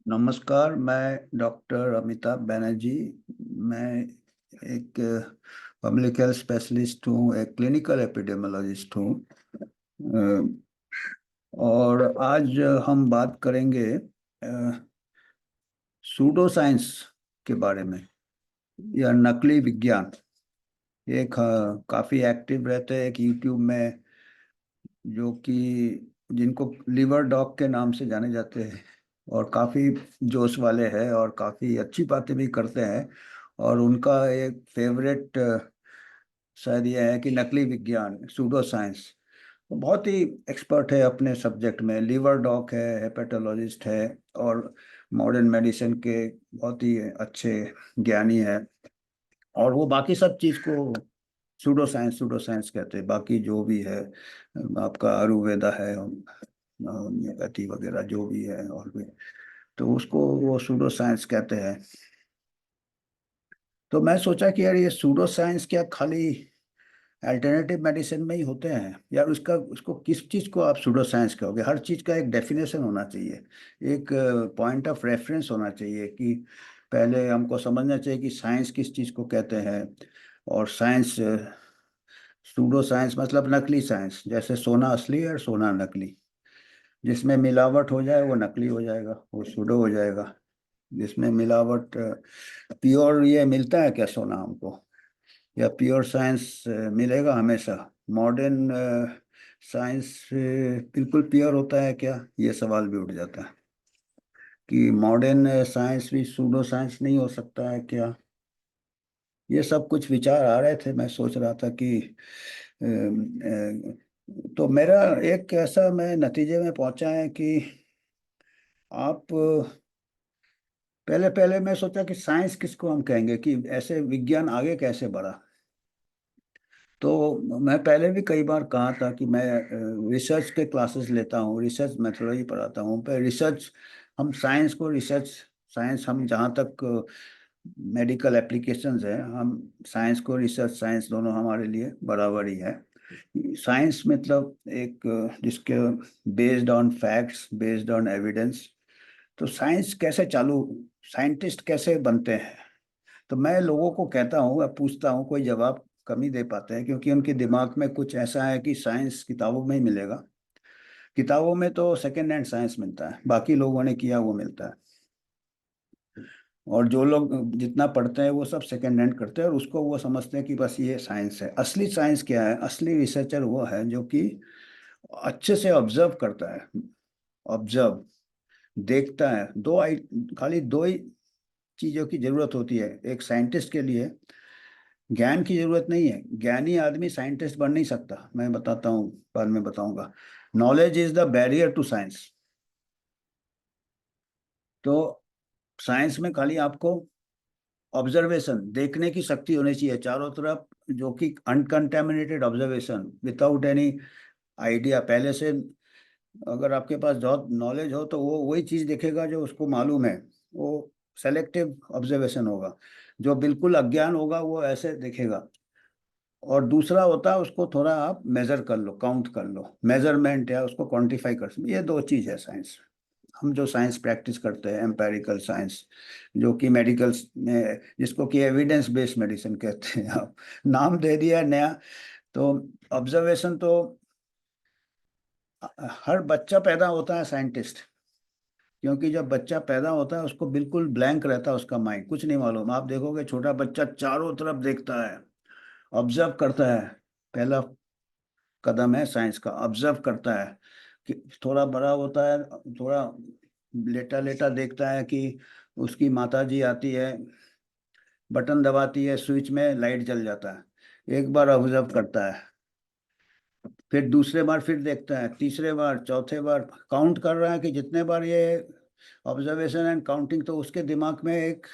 नमस्कार। मैं डॉक्टर अमिताभ बैनर्जी। मैं एक पब्लिक हेल्थ स्पेशलिस्ट हूँ, एक क्लिनिकल एपिडेमियोलॉजिस्ट हूँ। और आज हम बात करेंगे सूडो साइंस के बारे में, या नकली विज्ञान। एक काफ़ी एक्टिव रहते हैं एक यूट्यूब में, जो कि जिनको लिवर डॉग के नाम से जाने जाते हैं, और काफ़ी जोश वाले हैं और काफ़ी अच्छी बातें भी करते हैं। और उनका एक फेवरेट शायद ये है कि नकली विज्ञान, सूडो साइंस। वो बहुत ही एक्सपर्ट है अपने सब्जेक्ट में, लिवर डॉग है, हेपेटोलॉजिस्ट है, और मॉडर्न मेडिसिन के बहुत ही अच्छे ज्ञानी है। और वो बाकी सब चीज़ को सूडो साइंस कहते हैं। बाकी जो भी है, आपका आयुर्वेदा है, होम्योपैथी वगैरह जो भी है, और भी, तो उसको वो सूडो साइंस कहते हैं। तो मैं सोचा कि यार, ये सूडो साइंस क्या खाली अल्टरनेटिव मेडिसिन में ही होते हैं यार? उसका उसको किस चीज़ को आप सूडो साइंस कहोगे? हर चीज़ का एक डेफिनेशन होना चाहिए, एक पॉइंट ऑफ रेफरेंस होना चाहिए, कि पहले हमको समझना चाहिए कि साइंस किस चीज़ को कहते हैं। और साइंस, सूडो साइंस मतलब नकली साइंस, जैसे सोना असली और सोना नकली। जिसमें मिलावट हो जाए वो नकली हो जाएगा, वो सूडो हो जाएगा। जिसमें मिलावट, प्योर ये मिलता है क्या सोना हमको? या प्योर साइंस मिलेगा हमेशा? मॉडर्न साइंस बिल्कुल प्योर होता है क्या? ये सवाल भी उठ जाता है कि मॉडर्न साइंस भी सूडो साइंस नहीं हो सकता है क्या? ये सब कुछ विचार आ रहे थे। मैं सोच रहा था कि तो मेरा एक ऐसा मैं नतीजे में पहुंचा है कि आप, पहले पहले मैं सोचा कि साइंस किसको हम कहेंगे, कि ऐसे विज्ञान आगे कैसे बढ़ा। तो मैं पहले भी कई बार कहा था कि मैं रिसर्च के क्लासेस लेता हूँ, रिसर्च मेथोडोलॉजी पढ़ाता हूँ। पर रिसर्च, हम साइंस को रिसर्च, साइंस हम जहाँ तक मेडिकल एप्लीकेशंस है, हम साइंस को रिसर्च साइंस दोनों हमारे लिए बराबर ही है। साइंस मतलब एक जिसके based on facts, based on evidence. तो साइंस कैसे चालू, साइंटिस्ट कैसे बनते हैं? तो मैं लोगों को कहता हूँ, अब पूछता हूँ, कोई जवाब कम ही दे पाते हैं, क्योंकि उनके दिमाग में कुछ ऐसा है कि साइंस किताबों में ही मिलेगा। किताबों में तो सेकेंड हैंड साइंस मिलता है, बाकी लोगों ने किया वो मिलता है। और जो लोग जितना पढ़ते हैं वो सब सेकेंड हैंड करते हैं, और उसको वो समझते हैं कि बस ये साइंस है। असली साइंस क्या है? असली रिसर्चर वो है जो कि अच्छे से ऑब्जर्व करता है, ऑब्जर्व, देखता है। खाली दो ही चीज़ों की जरूरत होती है एक साइंटिस्ट के लिए। ज्ञान की जरूरत नहीं है, ज्ञानी आदमी साइंटिस्ट बन नहीं सकता। मैं बताता हूँ, बाद में बताऊंगा। Knowledge is the barrier to science. तो साइंस में खाली आपको ऑब्जर्वेशन, देखने की शक्ति होनी चाहिए चारों तरफ, जो कि अनकंटेमिनेटेड ऑब्जर्वेशन, विदाउट एनी आइडिया पहले से। अगर आपके पास बहुत नॉलेज हो तो वो वही चीज़ देखेगा जो उसको मालूम है। वो सेलेक्टिव ऑब्जर्वेशन होगा। जो बिल्कुल अज्ञान होगा वो ऐसे देखेगा। और दूसरा होता है, उसको थोड़ा आप मेजर कर लो, काउंट कर लो, मेजरमेंट, या उसको क्वांटिफाई कर सकते। ये दो चीज़ है साइंस। हम जो साइंस प्रैक्टिस करते हैं, एम्पेरिकल साइंस, जो कि मेडिकल में, जिसको कि एविडेंस बेस्ड मेडिसिन कहते हैं, आप नाम दे दिया नया। तो ऑब्जर्वेशन तो, हर बच्चा पैदा होता है साइंटिस्ट। क्योंकि जब बच्चा पैदा होता है उसको बिल्कुल ब्लैंक रहता है, उसका माइंड कुछ नहीं मालूम। आप देखोगे छोटा बच्चा चारों तरफ देखता है, ऑब्जर्व करता है। पहला कदम है साइंस का, ऑब्जर्व करता है। कि थोड़ा बड़ा होता है, थोड़ा लेटा लेटा देखता है कि उसकी माता जी आती है, बटन दबाती है, स्विच में लाइट जल जाता है। एक बार ऑब्जर्व करता है, फिर दूसरे बार फिर देखता है, तीसरे बार, चौथे बार काउंट कर रहा है कि जितने बार ये ऑब्जर्वेशन एंड काउंटिंग। तो उसके दिमाग में एक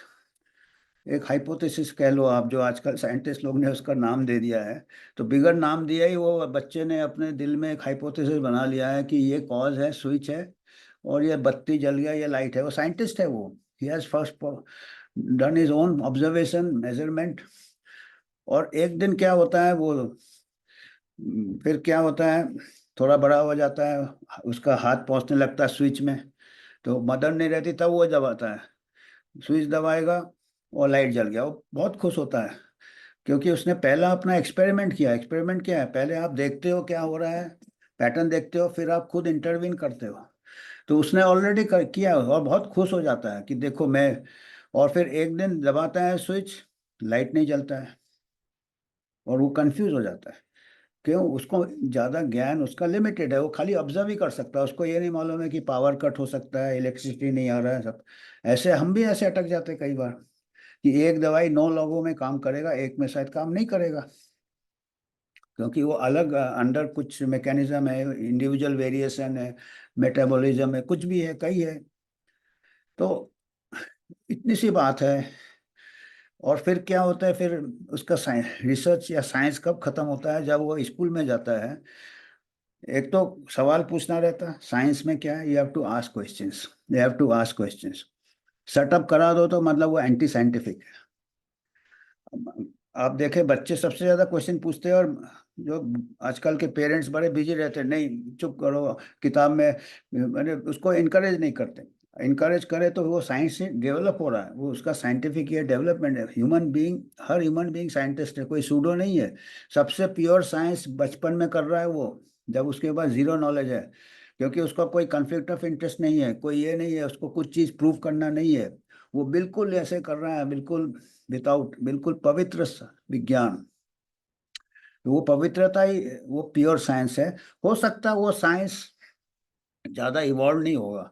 एक हाइपोथेसिस कह लो आप, जो आजकल साइंटिस्ट लोग ने उसका नाम दे दिया है। तो बिगड़ नाम दिया ही, वो बच्चे ने अपने दिल में एक हाइपोथेसिस बना लिया है कि ये कॉज है, स्विच है, और ये बत्ती जल गया, ये लाइट है। वो साइंटिस्ट है वो। He has first done his own observation, measurement. और एक दिन क्या होता है वो, फिर क्या होता है, थोड़ा बड़ा हो जाता है, उसका हाथ पहुंचने लगता है स्विच में। तो मदर नहीं रहती तब वो दबाता है, स्विच दबाएगा और लाइट जल गया, वो बहुत खुश होता है, क्योंकि उसने पहला अपना एक्सपेरिमेंट किया। एक्सपेरिमेंट क्या है, पहले आप देखते हो क्या हो रहा है, पैटर्न देखते हो, फिर आप खुद इंटरवीन करते हो। तो उसने ऑलरेडी किया और बहुत खुश हो जाता है कि देखो मैं, और फिर एक दिन दबाता है स्विच, लाइट नहीं जलता है, और वो कंफ्यूज हो जाता है। क्यों, उसको ज़्यादा ज्ञान उसका लिमिटेड है, वो खाली ऑब्जर्व ही कर सकता है, उसको ये नहीं मालूम है कि पावर कट हो सकता है, इलेक्ट्रिसिटी नहीं आ रहा है सब। ऐसे हम भी ऐसे अटक जाते हैं कई बार कि एक दवाई 9 लोगों में काम करेगा, एक में शायद काम नहीं करेगा, क्योंकि वो अलग अंडर कुछ मैकेनिज्म है, इंडिविजुअल वेरिएशन है, मेटाबॉलिज्म है, कुछ भी है, कई है। तो इतनी सी बात है। और फिर क्या होता है, फिर उसका साइंस रिसर्च या साइंस कब खत्म होता है, जब वो स्कूल में जाता है। एक तो सवाल पूछना रहता है, साइंस में क्या है, you have to ask questions, you have to ask questions. Setup करा दो तो मतलब वो एंटी साइंटिफिक है। आप देखें बच्चे सबसे ज्यादा क्वेश्चन पूछते हैं, और जो आजकल के पेरेंट्स बड़े बिजी रहते हैं, नहीं चुप करो, किताब में, मैंने उसको इनकरेज नहीं करते। इनकरेज करे तो वो साइंस से डेवलप हो रहा है, वो उसका साइंटिफिक ये डेवलपमेंट है। ह्यूमन बीइंग, हर ह्यूमन बीइंग साइंटिस्ट है, कोई सूडो नहीं है। सबसे प्योर साइंस बचपन में कर रहा है वो, जब उसके पास जीरो नॉलेज है, क्योंकि उसका कोई कन्फ्लिक्ट ऑफ इंटरेस्ट नहीं है, कोई ये नहीं है, उसको कुछ चीज़ प्रूव करना नहीं है। वो बिल्कुल ऐसे कर रहा है, बिल्कुल विदाउट, बिल्कुल पवित्र विज्ञान। तो वो पवित्रता ही, वो प्योर साइंस है। हो सकता है वो साइंस ज़्यादा इवॉल्व नहीं होगा,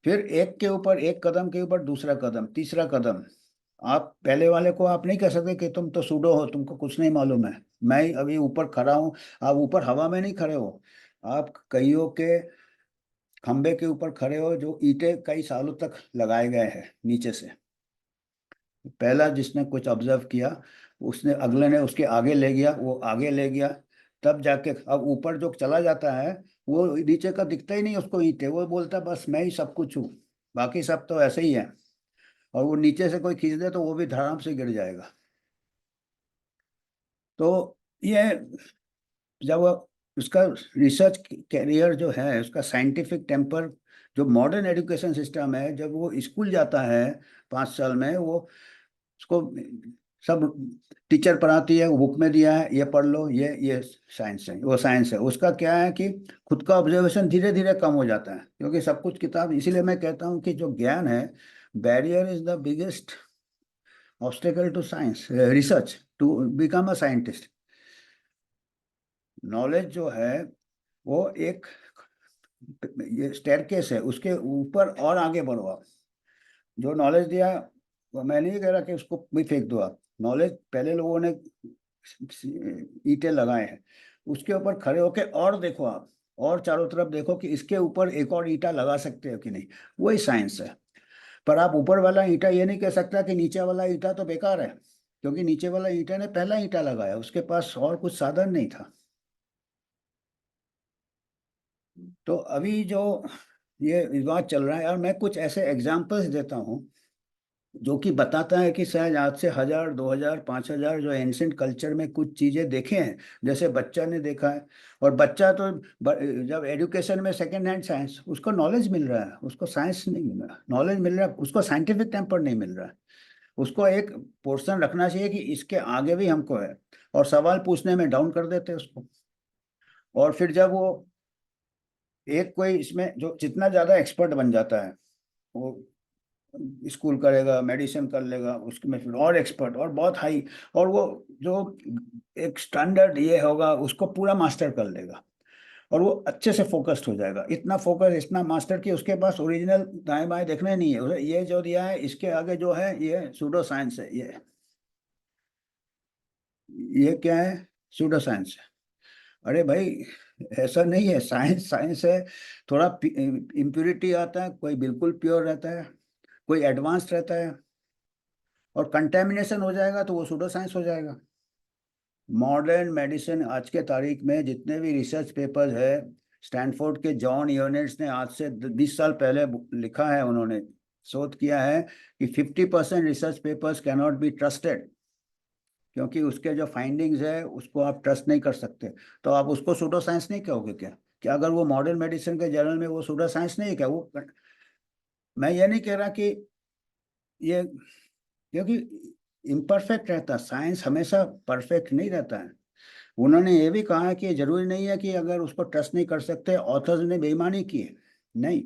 फिर एक के ऊपर एक कदम के ऊपर दूसरा कदम, तीसरा कदम। आप पहले वाले को आप नहीं कह सकते कि तुम तो सूडो हो, तुमको कुछ नहीं मालूम है। मैं अभी ऊपर खड़ा हूँ, आप ऊपर हवा में नहीं खड़े हो, आप कईयों के खंबे के ऊपर खड़े हो, जो ईंटें कई सालों तक लगाए गए हैं नीचे से। पहला जिसने कुछ ऑब्जर्व किया, उसने अगले ने उसके आगे ले गया, वो आगे ले गया, तब जाके अब ऊपर जो चला जाता है, वो नीचे का दिखता ही नहीं उसको ईंटे, वो बोलता बस मैं ही सब कुछ हूँ, बाकी सब तो ऐसे ही है। और वो नीचे से कोई खींच दे तो वो भी धड़ाम से गिर जाएगा। तो ये, जब उसका रिसर्च कैरियर जो है, उसका साइंटिफिक टेम्पर, जो मॉडर्न एजुकेशन सिस्टम है, जब वो स्कूल जाता है 5 साल में, वो उसको सब टीचर पढ़ाती है, बुक में दिया है, ये पढ़ लो, ये साइंस है, वो साइंस है। उसका क्या है कि खुद का ऑब्जर्वेशन धीरे धीरे कम हो जाता है, क्योंकि सब कुछ किताब। इसीलिए मैं कहता हूँ कि जो ज्ञान है, barrier is the biggest obstacle to science research, to become a scientist. Knowledge जो है वो एक, ये स्टेयरकेस है, उसके ऊपर और आगे बढ़ो आप। जो नॉलेज दिया, वो मैं नहीं कह रहा कि उसको भी फेंक दो आप। नॉलेज पहले लोगों ने ईंटें लगाए हैं, उसके ऊपर खड़े होके और देखो आप, और चारों तरफ देखो कि इसके ऊपर एक और ईंटा लगा सकते हो कि नहीं, वही साइंस है। पर आप ऊपर वाला ईंटा ये नहीं कह सकता कि नीचे वाला ईंटा तो बेकार है, क्योंकि नीचे वाला ईंटा ने पहला ईंटा लगाया, उसके पास और कुछ साधन नहीं था। तो अभी जो ये विवाद चल रहा है, और मैं कुछ ऐसे एग्जाम्पल्स देता हूँ जो कि बताता है कि शायद आज से 1000, 2000, 5000 जो एंशियंट कल्चर में कुछ चीजें देखे हैं, जैसे बच्चा ने देखा है। और बच्चा तो जब एजुकेशन में सेकेंड हैंड साइंस, उसको नॉलेज मिल रहा है, उसको साइंस नहीं मिल रहा, नॉलेज मिल रहा है, उसको साइंटिफिक टेम्पर नहीं मिल रहा है। उसको एक पोर्शन रखना चाहिए कि इसके आगे भी हमको है, और सवाल पूछने में डाउन कर देते हैं उसको। और फिर जब वो एक कोई इसमें जो जितना ज्यादा एक्सपर्ट बन जाता है, वो स्कूल करेगा, मेडिसिन कर लेगा, उसके में फिर और एक्सपर्ट और बहुत हाई, और वो जो एक स्टैंडर्ड ये होगा, उसको पूरा मास्टर कर लेगा, और वो अच्छे से फोकस्ड हो जाएगा। इतना फोकस, इतना मास्टर कि उसके पास ओरिजिनल दाएं बाएं देखने नहीं है, उसे ये जो दिया है इसके आगे जो है ये सूडो साइंस है, ये क्या है, सूडो साइंस है। अरे भाई, ऐसा नहीं है, साइंस साइंस है। थोड़ा इम्प्योरिटी आता है, कोई बिल्कुल प्योर रहता है, कोई एडवांस रहता है, और कंटेमिनेशन हो जाएगा तो वो सूडो साइंस हो जाएगा। मॉडर्न मेडिसिन आज के तारीख में जितने भी रिसर्च पेपर्स है, स्टैनफोर्ड के जॉन योनेट्स ने आज से 20 साल पहले लिखा है, उन्होंने शोध किया है कि 50% research papers cannot be trusted, क्योंकि उसके जो फाइंडिंग्स है उसको आप ट्रस्ट नहीं कर सकते। तो आप उसको सूडो साइंस नहीं कहोगे क्या? क्या अगर वो मॉडर्न मेडिसिन के जर्नल में वो सूडो साइंस नहीं है क्या वो? मैं ये नहीं कह रहा कि ये, क्योंकि इम्परफेक्ट रहता, साइंस हमेशा परफेक्ट नहीं रहता है। उन्होंने ये भी कहा है कि जरूरी नहीं है कि अगर उसको ट्रस्ट नहीं कर सकते ऑथर्स ने बेईमानी की है, नहीं।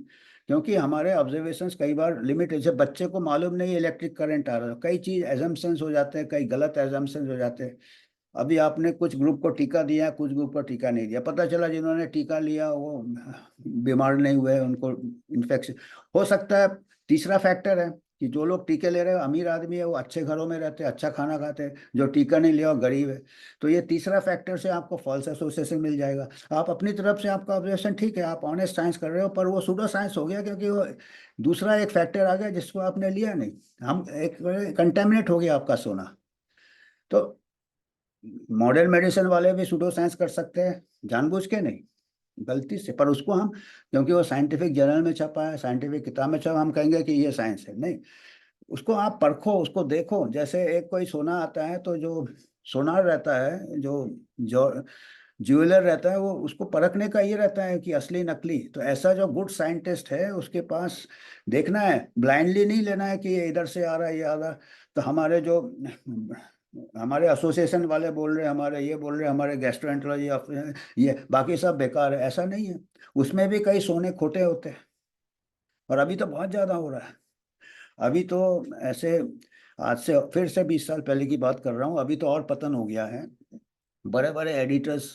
क्योंकि हमारे ऑब्जर्वेशंस कई बार लिमिट, जैसे बच्चे को मालूम नहीं इलेक्ट्रिक करंट आ रहा है, कई चीज एजम्पशंस हो जाते हैं, कई गलत एजम्पशंस हो जाते हैं। अभी आपने कुछ ग्रुप को टीका दिया, कुछ ग्रुप को टीका नहीं दिया, पता चला जिन्होंने टीका लिया वो बीमार नहीं हुए, उनको इन्फेक्शन हो सकता है। तीसरा फैक्टर है कि जो लोग टीके ले रहे हैं अमीर आदमी है, वो अच्छे घरों में रहते हैं, अच्छा खाना खाते हैं, जो टीका नहीं लिया वो गरीब है। तो ये तीसरा फैक्टर से आपको फॉल्स एसोसिएशन मिल जाएगा। आप अपनी तरफ से आपका ऑब्जर्वेशन ठीक है, आप ऑनेस्ट साइंस कर रहे हो, पर वो सूडो साइंस हो गया, क्योंकि वो दूसरा एक फैक्टर आ गया जिसको आपने लिया नहीं। हम एक कंटेमिनेट हो गया आपका सोना। तो मॉडर्न मेडिसिन वाले भी सूडो साइंस कर सकते हैं, जानबूझ के नहीं, गलती से। पर उसको हम, क्योंकि वो साइंटिफिक जर्नल में छपा है, साइंटिफिक किताब में छपा, हम कहेंगे कि ये साइंस है, नहीं। उसको आप परखो, उसको देखो। जैसे एक कोई सोना आता है तो जो सोनार रहता है, जो ज्वेलर रहता है, वो उसको परखने का ये रहता है कि असली नकली। तो ऐसा जो गुड साइंटिस्ट है उसके पास देखना है, ब्लाइंडली नहीं लेना है कि ये इधर से आ रहा है, ये आ रहा है। तो हमारे जो हमारे एसोसिएशन वाले बोल रहे हैं, हमारे ये बोल रहे हैं, हमारे गैस्ट्रोएंटरोलॉजी ये बाकी सब बेकार है, ऐसा नहीं है। उसमें भी कई सोने खोटे होते हैं, और अभी तो बहुत ज्यादा हो रहा है। अभी तो ऐसे, आज से फिर से 20 साल पहले की बात कर रहा हूँ, अभी तो और पतन हो गया है। बड़े बड़े एडिटर्स,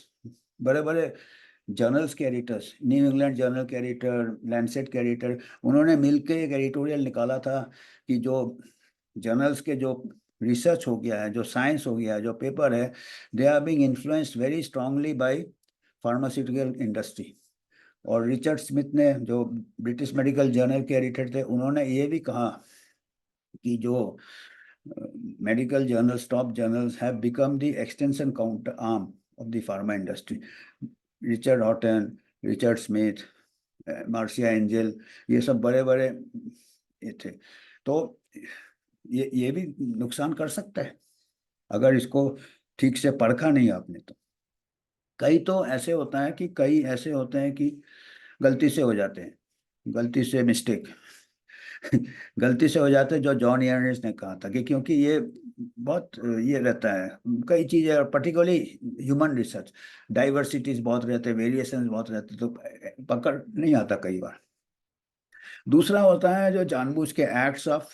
बड़े बड़े जर्नल्स के एडिटर्स, न्यू इंग्लैंड जर्नल के एडिटर, लैंडसेट के एडिटर, उन्होंने मिलके एक एडिटोरियल निकाला था कि जो जर्नल्स के जो रिसर्च हो गया है, जो साइंस हो गया है, जो पेपर है, they are being influenced very strongly by pharmaceutical industry. और रिचर्ड स्मिथ ने, जो ब्रिटिश मेडिकल जर्नल के एडिटर थे, उन्होंने ये भी कहा कि जो medical journals, top journals have become the extension counter arm of the pharma industry. Richard Horton, Richard Smith, Marcia angel, ये सब बड़े बड़े ये थे। तो ये भी नुकसान कर सकता है अगर इसको ठीक से परखा नहीं आपने तो। कई तो ऐसे होता है कि कई ऐसे होते हैं कि गलती से हो जाते हैं, गलती से मिस्टेक गलती से हो जाते हैं, जो जॉन इयर्स ने कहा था कि क्योंकि ये बहुत ये रहता है, कई चीजें, और पर्टिकुलरली ह्यूमन रिसर्च, डाइवर्सिटीज बहुत रहते हैं, वेरिएशंस बहुत रहते हैं, तो पकड़ नहीं आता कई बार। दूसरा होता है जो जानबूझ के एक्ट्स ऑफ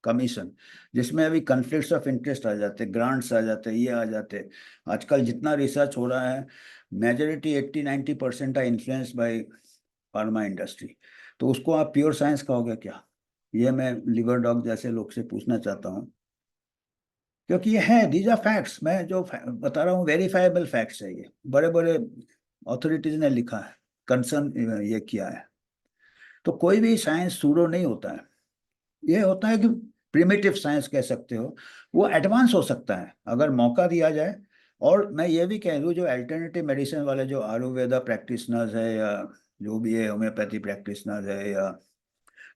कमीशन, जिसमें अभी कन्फ्लिक्ट्स ऑफ इंटरेस्ट आ जाते हैं, ग्रांट्स आ जाते हैं, ये आ जाते हैं। आजकल जितना रिसर्च हो रहा है, मेजोरिटी 80-90% है इन्फ्लुएंस बाय फार्मा इंडस्ट्री। तो उसको आप प्योर साइंस कहोगे क्या? ये मैं लिवर डॉग जैसे लोग से पूछना चाहता हूँ, क्योंकि ये है, दीज आर फैक्ट्स, मैं जो बता रहा हूँ वेरीफाइबल फैक्ट्स है, ये बड़े बड़े अथॉरिटीज ने लिखा है, कंसर्न ये किया है। तो कोई भी साइंस सूडो नहीं होता है। ये होता है कि प्रिमिटिव साइंस कह सकते हो, वो एडवांस हो सकता है अगर मौका दिया जाए। और मैं ये भी कह दूँ, जो अल्टरनेटिव मेडिसिन वाले जो आयुर्वेदा प्रैक्टिशनर्स है, या जो भी है होम्योपैथी प्रैक्टिशनर्स है, या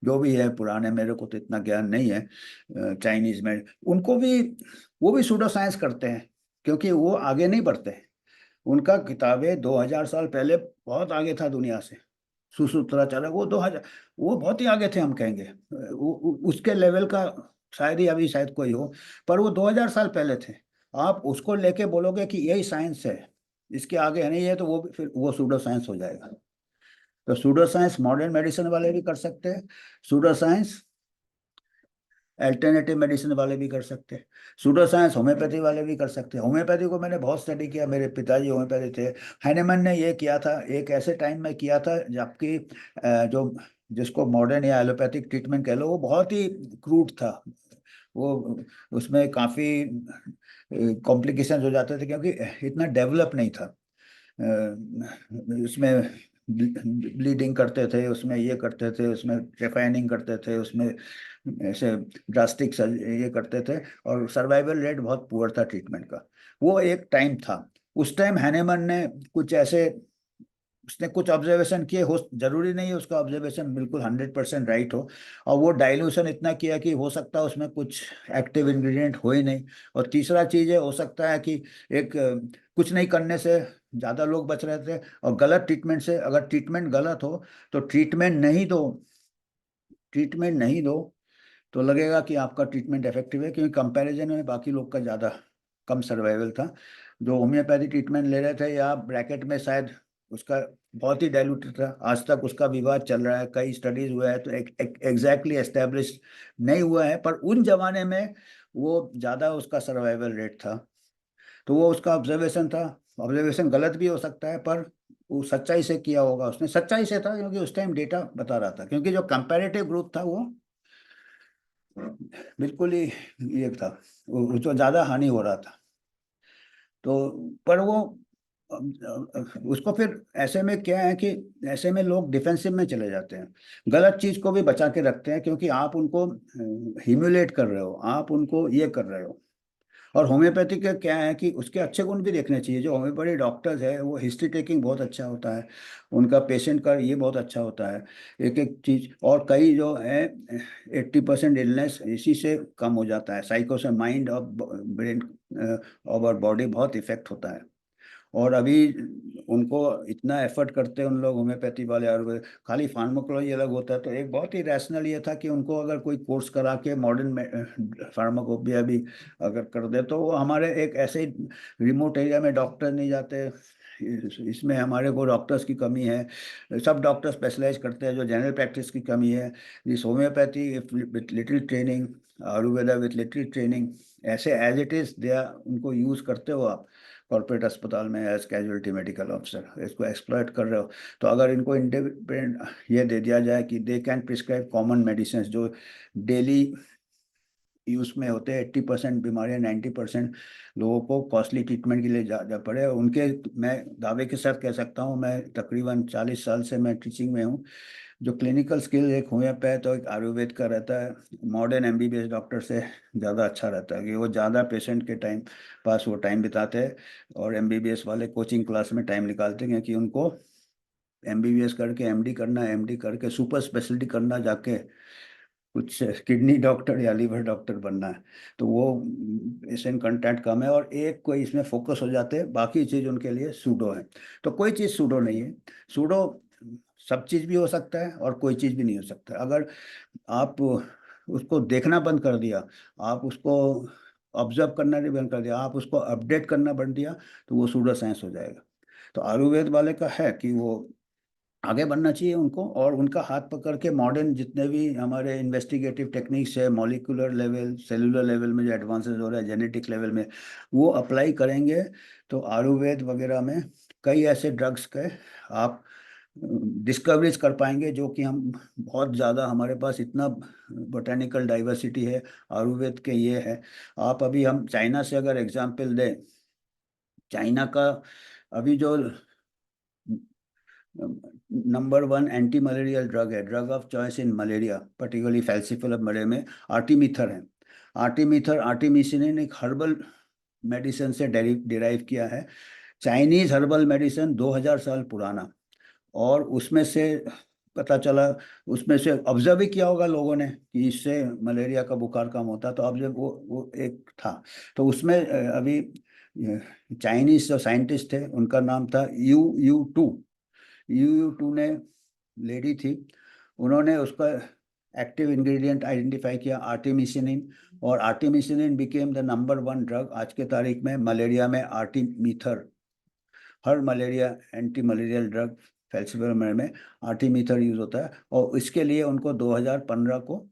जो भी है पुराने, मेरे को तो इतना ज्ञान नहीं है चाइनीज में, उनको भी, वो भी सूडो साइंस करते हैं, क्योंकि वो आगे नहीं बढ़ते हैं। उनका किताबें 2000 साल पहले बहुत आगे था दुनिया से। सुसूत्रा चला, वो 2000, वो बहुत ही आगे थे, हम कहेंगे उसके लेवल का शायद ही अभी शायद कोई हो, पर वो 2000 साल पहले थे। आप उसको लेके बोलोगे कि यही साइंस है, इसके आगे नहीं है, तो वो फिर वो सूडो साइंस हो जाएगा। तो सूडो साइंस मॉडर्न मेडिसिन वाले भी कर सकते हैं, सूडो साइंस अल्टरनेटिव मेडिसिन वाले भी कर सकते हैं, सूडो साइंस होम्योपैथी वाले भी कर सकते हैं। होम्योपैथी को मैंने बहुत स्टडी किया, मेरे पिताजी होम्योपैथी थे। हैनेमन ने ये किया था, एक ऐसे टाइम में किया था जबकि जो जिसको मॉडर्न या एलोपैथिक ट्रीटमेंट कह लो, वो बहुत ही क्रूड था। वो उसमें काफ़ी कॉम्प्लिकेशंस हो जाते थे, क्योंकि इतना डेवलप नहीं था। उसमें ब्लीडिंग करते थे, उसमें ये करते थे, उसमें रिफाइनिंग करते थे, उसमें ऐसे ड्रास्टिक ये करते थे, और सर्वाइवल रेट बहुत पुअर था ट्रीटमेंट का। वो एक टाइम था। उस टाइम हैनेमन ने कुछ ऐसे, उसने कुछ ऑब्जर्वेशन किए, हो जरूरी नहीं है उसका ऑब्जर्वेशन बिल्कुल 100% राइट हो, और वो डाइल्यूशन इतना किया कि हो सकता है उसमें कुछ एक्टिव इंग्रेडिएंट हो ही नहीं। और तीसरा चीज है, हो सकता है कि एक कुछ नहीं करने से ज़्यादा लोग बच रहे थे, और गलत ट्रीटमेंट से, अगर ट्रीटमेंट गलत हो तो ट्रीटमेंट नहीं दो, ट्रीटमेंट नहीं दो तो लगेगा कि आपका ट्रीटमेंट इफेक्टिव है, क्योंकि कंपैरिजन में बाकी लोग का ज़्यादा कम सर्वाइवल था। जो होम्योपैथी ट्रीटमेंट ले रहे थे या ब्रैकेट में शायद उसका बहुत ही डाइल्यूटेड था, आज तक उसका विवाद चल रहा है, कई स्टडीज हुआ है, तो एग्जैक्टली एस्टेब्लिश नहीं हुआ है, पर उन जमाने में वो ज़्यादा उसका सर्वाइवल रेट था। तो वो उसका ऑब्जर्वेशन था। ऑब्जर्वेशन गलत भी हो सकता है, पर वो सच्चाई से किया होगा, उसने सच्चाई से था, क्योंकि उस टाइम डेटा बता रहा था, क्योंकि जो कंपैरेटिव ग्रुप था वो बिल्कुल ही ये था, उसको ज़्यादा हानि हो रहा था। तो पर वो उसको फिर ऐसे में क्या है कि ऐसे में लोग डिफेंसिव में चले जाते हैं, गलत चीज को भी बचा के रखते हैं, क्योंकि आप उनको ह्यूमिलेट कर रहे हो, आप उनको ये कर रहे हो। और होम्योपैथी का क्या है कि उसके अच्छे गुण भी देखने चाहिए। जो होम्योपैथी डॉक्टर्स है वो हिस्ट्री टेकिंग बहुत अच्छा होता है, उनका पेशेंट का ये बहुत अच्छा होता है, एक एक चीज। और कई जो है 80% इलनेस इसी से कम हो जाता है, साइको से माइंड और ब्रेन और बॉडी बहुत इफेक्ट होता है। और अभी उनको इतना एफर्ट करते हैं उन लोग होम्योपैथी वाले, आयुर्वेद खाली फार्माकोलॉजी अलग होता है। तो एक बहुत ही रैशनल ये था कि उनको अगर कोई कोर्स करा के मॉडर्न फार्माकोपिया भी अगर कर दे, तो वो हमारे एक ऐसे ही रिमोट एरिया में डॉक्टर नहीं जाते। इसमें हमारे को डॉक्टर्स की कमी है, सब डॉक्टर स्पेशलाइज करते हैं, जो जनरल प्रैक्टिस की कमी है। This homeopathy with little training, Ayurveda with little training, ऐसे एज इट इज दे उनको यूज करते हो आप कॉर्पोरेट अस्पताल में एज कैजुअलिटी मेडिकल ऑफिसर, इसको एक्सप्लॉइट कर रहे हो। तो अगर इनको इंडिपेंडेंट ये दे दिया जाए कि they can prescribe common medicine जो डेली यूज में होते हैं, 80% बीमारियां 90% लोगों को कॉस्टली ट्रीटमेंट के लिए जा पड़े उनके, मैं दावे के साथ कह सकता हूँ, मैं तकरीबन 40 साल से मैं टीचिंग में हूँ। जो क्लिनिकल स्किल एक होम्योपैथ और एक आयुर्वेद का रहता है, मॉडर्न एमबीबीएस डॉक्टर से ज़्यादा अच्छा रहता है, कि वो ज़्यादा पेशेंट के टाइम पास वो टाइम बिताते हैं। और एमबीबीएस वाले कोचिंग क्लास में टाइम निकालते हैं, कि उनको एमबीबीएस करके एमडी करना, एमडी करके सुपर स्पेशलिटी करना, जाके कुछ किडनी डॉक्टर या लीवर डॉक्टर बनना है। तो वो पेशेंट कंटेक्ट कम है, और एक कोई इसमें फोकस हो जाते हैं, बाकी चीज़ उनके लिए सूडो है। तो कोई चीज़ सूडो नहीं है। सूडो सब चीज़ भी हो सकता है और कोई चीज़ भी नहीं हो सकता। अगर आप उसको देखना बंद कर दिया, आप उसको ऑब्जर्व करना नहीं बंद कर दिया, आप उसको अपडेट करना बंद दिया, तो वो सूडो साइंस हो जाएगा। तो आयुर्वेद वाले का है कि वो आगे बढ़ना चाहिए उनको, और उनका हाथ पकड़ के मॉडर्न जितने भी हमारे इन्वेस्टिगेटिव टेक्निक्स है, मॉलिक्यूलर लेवल, सेलुलर लेवल में जो एडवांसेस हो रहा है, जेनेटिक लेवल में वो अप्लाई करेंगे, तो आयुर्वेद वगैरह में कई ऐसे ड्रग्स के आप डिस्कवरीज कर पाएंगे, जो कि हम बहुत ज़्यादा, हमारे पास इतना बोटेनिकल डाइवर्सिटी है आयुर्वेद के, ये है। आप अभी हम चाइना से अगर एग्जांपल दें, चाइना का अभी जो number one anti malarial drug है, drug of choice in malaria, particularly falciparum malaria में, आर्टीमीथर है। आर्टीमीथर, आर्टीमिसिनिन एक हर्बल मेडिसिन से डिराइव किया है। चाइनीज हर्बल मेडिसिन 2000 साल पुराना। और उसमें से पता चला, उसमें से ऑब्जर्व भी किया होगा लोगों ने कि इससे मलेरिया का बुखार कम होता, तो ऑब्जर्व वो एक था। तो उसमें अभी चाइनीज जो साइंटिस्ट थे उनका नाम था यू यू टू ने, लेडी थी, उन्होंने उसका एक्टिव इंग्रेडिएंट आइडेंटिफाई किया, आर्टिमिसिनिन। और artemisinin became the number one drug आज के तारीख में मलेरिया में। आर्टिमीथर, हर malaria anti malarial drug falciparum में आर्टिमीथर यूज होता है, और इसके लिए उनको 2015 को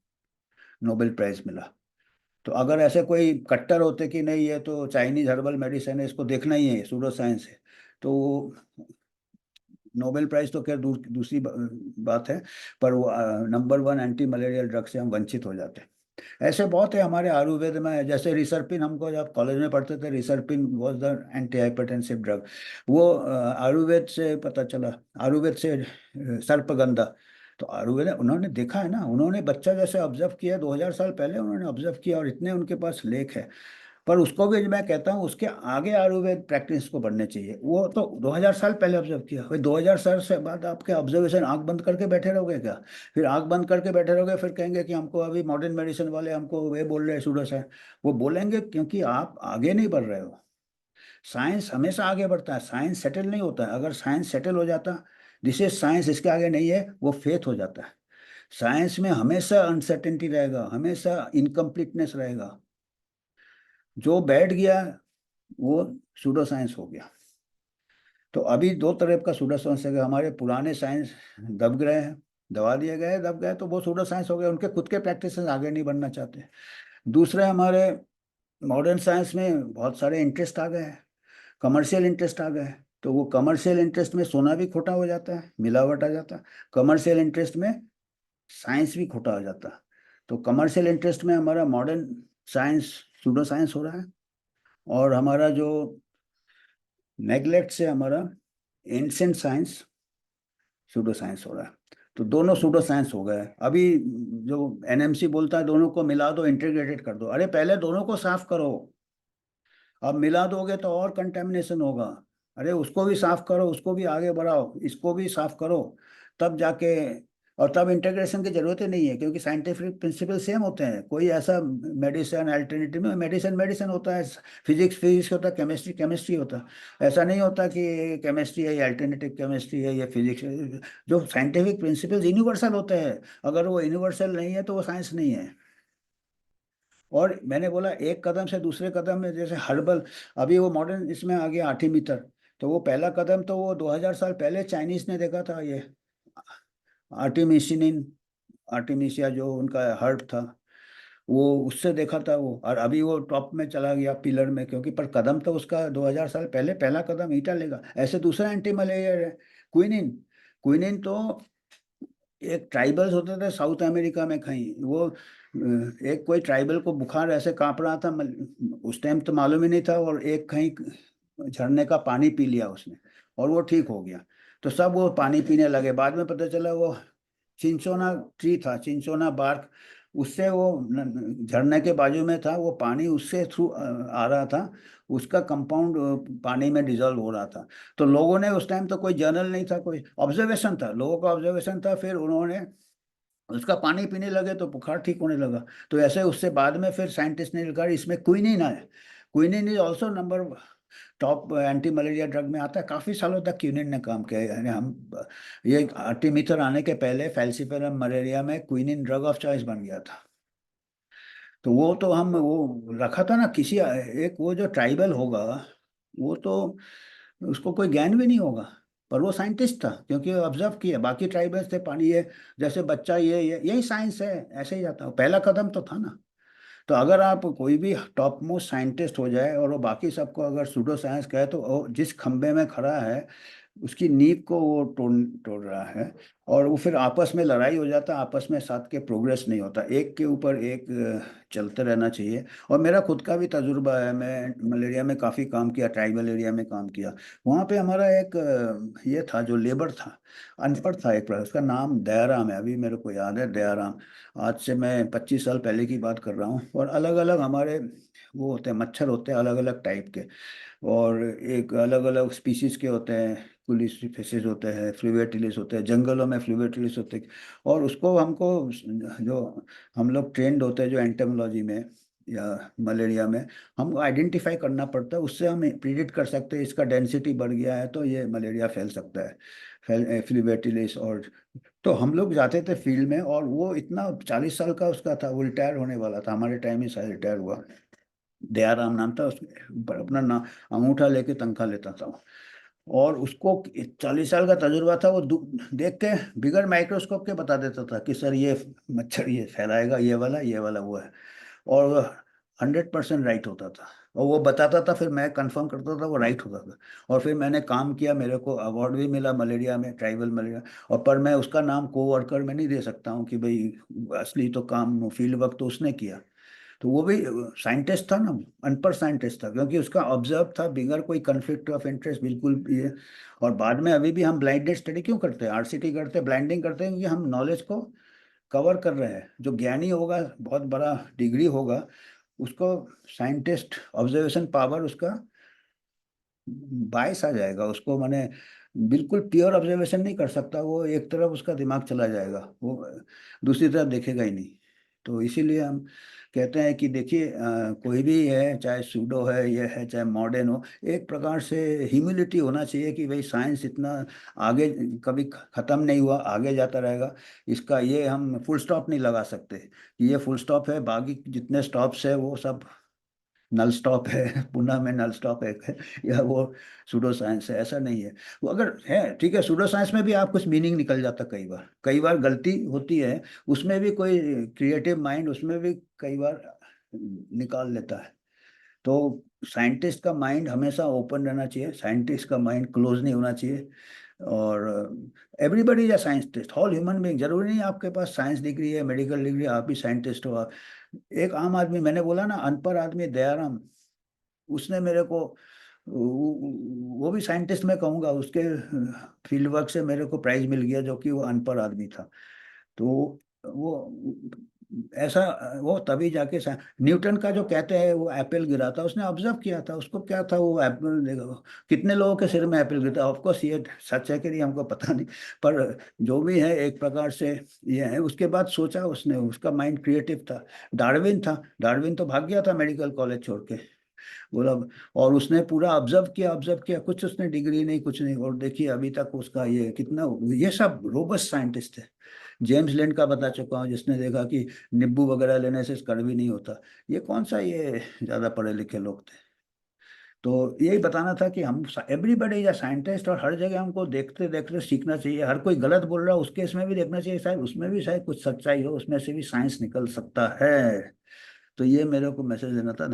नोबेल प्राइज मिला। तो अगर ऐसे कोई कट्टर होते कि नहीं ये तो चाइनीज हर्बल मेडिसिन है, इसको देखना ही है, सूडो साइंस है, तो नोबेल प्राइज तो खैर दूसरी बात है, पर वो number one anti malarial drug से हम वंचित हो जाते हैं। ऐसे बहुत है हमारे आयुर्वेद में, जैसे रिसर्पिन, हमको जब कॉलेज में पढ़ते थे, रिसर्पिन was the anti hypertensive drug. वो आयुर्वेद से पता चला, आयुर्वेद से सर्पगंधा। तो आयुर्वेद उन्होंने देखा है ना, उन्होंने बच्चा जैसे ऑब्जर्व किया 2000 साल पहले, उन्होंने ऑब्जर्व किया, और इतने उनके पास लेख है। पर उसको भी मैं कहता हूँ उसके आगे आयुर्वेद प्रैक्टिस को बढ़ने चाहिए। वो तो 2000 साल पहले ऑब्जर्व किया, भाई 2000 साल से बाद आपके ऑब्जर्वेशन आंख बंद करके बैठे रहोगे क्या? फिर आंख बंद करके बैठे रहोगे, फिर कहेंगे कि हमको अभी मॉडर्न मेडिसिन वाले हमको वे बोल रहे हैं सूडोस है। वो बोलेंगे क्योंकि आप आगे नहीं बढ़ रहे हो। साइंस हमेशा आगे बढ़ता है, साइंस सेटल नहीं होता है। अगर साइंस सेटल हो जाता, दिस इज साइंस, इसके आगे नहीं है, वो फेथ हो जाता है। साइंस में हमेशा अनसर्टेनिटी रहेगा, हमेशा इनकम्प्लीटनेस रहेगा। जो बैठ गया वो सूडो साइंस हो गया। तो अभी दो तरह का सूडो साइंस है, हमारे पुराने साइंस दब गए हैं, दबा दिए गए, दब गए, तो वो सूडो साइंस हो गए, उनके खुद के प्रैक्टिस आगे नहीं बढ़ना चाहते। दूसरे हमारे मॉडर्न साइंस में बहुत सारे इंटरेस्ट आ गए हैं, कमर्शियल इंटरेस्ट आ गए हैं, तो वो कमर्शियल इंटरेस्ट में सोना भी खोटा हो जाता है, मिलावट आ जाता है। कमर्शियल इंटरेस्ट में साइंस भी खोटा हो जाता है। तो कमर्शियल इंटरेस्ट में हमारा मॉडर्न साइंस सूडो साइंस हो रहा है, और हमारा जो नेग्लेक्ट से हमारा एंशिएंट साइंस सूडो साइंस हो रहा है। तो दोनों सूडो साइंस हो गए अभी। जो एनएमसी बोलता है दोनों को मिला दो, इंटीग्रेटेड कर दो, अरे पहले दोनों को साफ करो। अब मिला दोगे तो और कंटेमिनेशन होगा। अरे उसको भी साफ करो, उसको भी आगे बढ़ाओ, इसको भी साफ करो, तब जाके। और तब इंटीग्रेशन की जरूरत ही नहीं है, क्योंकि साइंटिफिक प्रिंसिपल सेम होते हैं। कोई ऐसा मेडिसिन अल्टरनेटिव में, मेडिसिन मेडिसिन होता है, फिजिक्स फिजिक्स होता है, केमिस्ट्री केमिस्ट्री होता है। ऐसा नहीं होता कि केमिस्ट्री है, ये अल्टरनेटिव केमिस्ट्री है, ये फिजिक्स है। जो साइंटिफिक प्रिंसिपल्स यूनिवर्सल होते हैं, अगर वो यूनिवर्सल नहीं है तो वो साइंस नहीं है। और मैंने बोला एक कदम से दूसरे कदम में, जैसे हर्बल, अभी वो मॉडर्न इसमें आ गया आर्टिमीटर। तो वो पहला कदम तो वो 2000 साल पहले चाइनीज ने देखा था, ये आर्टिमिसिनिन, आर्टिमिसिया जो उनका हर्ब था, वो उससे देखा था वो। और अभी वो टॉप में चला गया पिलर में, क्योंकि पर कदम तो उसका 2000 साल पहले पहला कदम ईटा लेगा। ऐसे दूसरा एंटी मलेरिया है क्विनिन। क्विनिन तो एक ट्राइबल्स होते थे साउथ अमेरिका में कहीं, वो एक कोई ट्राइबल को बुखार ऐसे कांप रहा था, उस टाइम तो मालूम ही नहीं था, और एक कहीं झरने का पानी पी लिया उसने, और वो ठीक हो गया। तो सब वो पानी पीने लगे, बाद में पता चला वो चिंचोना ट्री था, चिंचोना बार्क, उससे वो झरने के बाजू में था, वो पानी उससे थ्रू आ रहा था, उसका कंपाउंड पानी में डिजोल्व हो रहा था। तो लोगों ने उस टाइम तो कोई जर्नल नहीं था, कोई ऑब्जर्वेशन था, लोगों का ऑब्जर्वेशन था, फिर उन्होंने उसका पानी पीने लगे तो बुखार ठीक होने लगा। तो ऐसे उससे बाद में फिर साइंटिस्ट ने लिखा इसमें क्विनिन है। Quinine is also number top anti malaria drug में आता है। काफी सालों तक क्विनिन ने काम किया है, यानी हम ये आर्टिमीथर आने के पहले फैल्सिफेरम मलेरिया में क्विनिन ड्रग ऑफ चॉइस बन गया था। तो वो तो हम वो रखा था ना किसी एक, वो जो ट्राइबल होगा वो तो उसको कोई ज्ञान भी नहीं होगा, पर वो साइंटिस्ट था क्योंकि ऑब्जर्व किया। बाकी ट्राइबल्स थे पानी ये जैसे बच्चा, ये यही साइंस है, ऐसे ही जाता है, पहला कदम तो था ना। तो अगर आप कोई भी टॉप मोस्ट साइंटिस्ट हो जाए और वो बाकी सबको अगर सूडो साइंस कहे, तो वो जिस खंबे में खड़ा है उसकी नींव को वो तोड़ तोड़ रहा है। और वो फिर आपस में लड़ाई हो जाता है, आपस में साथ के प्रोग्रेस नहीं होता, एक के ऊपर एक चलते रहना चाहिए। और मेरा खुद का भी तजुर्बा है, मैं मलेरिया में काफ़ी काम किया, ट्राइबल एरिया में काम किया। वहाँ पे हमारा एक ये था जो लेबर था, अनपढ़ था एक, उसका नाम दयाराम है, अभी मेरे को याद है दयाराम। आज से मैं 25 साल पहले की बात कर रहा हूँ। और अलग अलग हमारे वो होते हैं, मच्छर होते हैं अलग अलग टाइप के, और एक अलग अलग स्पीसीज के होते हैं, पुलिस फिशेज होते हैं, फ्लूवेटिलिस होते हैं, जंगलों में फ्लूवेटिलिस होते हैं। और उसको हमको जो हम लोग ट्रेंड होते हैं जो एंटेमोलॉजी में या मलेरिया में, हमको आइडेंटिफाई करना पड़ता है, उससे हम प्रिडिक्ट कर सकते हैं इसका डेंसिटी बढ़ गया है तो ये मलेरिया फैल सकता है, फ्लूवेटिलिस। और तो हम लोग जाते थे फील्ड में, और वो इतना 40 साल का उसका था, वो रिटायर होने वाला था, हमारे टाइम ही शायद रिटायर हुआ। दयाराम नाम था उसके, पर अपना नाम अंगूठा लेके तनख्वाह लेता था। और उसको 40 साल का तजुर्बा था, वो देख के बिगर माइक्रोस्कोप के बता देता था कि सर ये मच्छर ये फैलाएगा, ये वाला वो है। और वो 100% राइट होता था, और वो बताता था, फिर मैं कंफर्म करता था, वो राइट होता था। और फिर मैंने काम किया, मेरे को अवार्ड भी मिला मलेरिया में, ट्राइबल मलेरिया। और पर मैं उसका नाम को वर्कर में नहीं दे सकता हूँ कि भाई असली तो काम फील्ड वर्क तो उसने किया। तो वो भी साइंटिस्ट था ना, अनपढ़ साइंटिस्ट था, क्योंकि उसका ऑब्जर्व था बिगर कोई कन्फ्लिक्ट ऑफ इंटरेस्ट, बिल्कुल ये। और बाद में अभी भी हम ब्लाइंडेड स्टडी क्यों करते हैं, आरसीटी करते हैं, ब्लाइंडिंग करते हैं, क्योंकि हम नॉलेज को कवर कर रहे हैं। जो ज्ञानी होगा, बहुत बड़ा डिग्री होगा, उसको साइंटिस्ट ऑब्जर्वेशन पावर उसका बायस आ जाएगा, उसको माने बिल्कुल प्योर ऑब्जर्वेशन नहीं कर सकता वो, एक तरफ उसका दिमाग चला जाएगा, वो दूसरी तरफ देखेगा ही नहीं। तो इसीलिए हम कहते हैं कि देखिए कोई भी है, चाहे सूडो है, ये है, चाहे मॉडर्न हो, एक प्रकार से ह्यूमिलिटी होना चाहिए कि भाई साइंस इतना आगे कभी खत्म नहीं हुआ, आगे जाता रहेगा। इसका ये हम फुल स्टॉप नहीं लगा सकते कि ये फुल स्टॉप है, बाकी जितने स्टॉप्स है वो सब नल स्टॉप है। पुणे में नल स्टॉप है या वो सूडो साइंस है, ऐसा नहीं है। वो अगर है ठीक है, सूडो साइंस में भी आप कुछ मीनिंग निकल जाता, कई बार गलती होती है, उसमें भी कोई क्रिएटिव माइंड उसमें भी कई बार निकाल लेता है। तो साइंटिस्ट का माइंड हमेशा ओपन रहना चाहिए, साइंटिस्ट का माइंड क्लोज नहीं होना चाहिए। और everybody is a scientist, all human being, जरूरी नहीं आपके पास साइंस डिग्री है, मेडिकल डिग्री, आप भी साइंटिस्ट हो। एक आम आदमी, मैंने बोला ना अनपढ़ आदमी दयाराम, उसने मेरे को वो भी साइंटिस्ट मैं कहूँगा, उसके फील्ड वर्क से मेरे को प्राइज मिल गया, जो कि वो अनपढ़ आदमी था। तो वो ऐसा, वो तभी जाके न्यूटन का जो कहते हैं वो एप्पल गिरा था, उसने ऑब्जर्व किया था, उसको क्या था, वो एप्पल देखो कितने लोगों के सिर में एप्पल गिरता है। ऑफकोर्स ये सच है कि नहीं हमको पता नहीं, पर जो भी है एक प्रकार से ये है। उसके बाद सोचा उसने, उसका माइंड क्रिएटिव था। डार्विन था, डार्विन तो भाग गया था मेडिकल कॉलेज छोड़ के, बोला। और उसने पूरा ऑब्जर्व किया, कुछ उसने डिग्री नहीं, कुछ नहीं, और देखिए अभी तक उसका ये कितना, ये सब रोबस्ट साइंटिस्ट है। जेम्स लिंड का बता चुका हूँ, जिसने देखा कि नींबू वगैरह लेने से कड़वी नहीं होता। ये कौन सा ये ज्यादा पढ़े लिखे लोग थे। तो यही बताना था कि हम एवरीबडी इज अ साइंटिस्ट, और हर जगह हमको देखते देखते सीखना चाहिए। हर कोई गलत बोल रहा है उसके इसमें भी देखना चाहिए, शायद उसमें भी शायद कुछ सच्चाई हो, उसमें से भी साइंस निकल सकता है। तो ये मेरे को मैसेज देना था।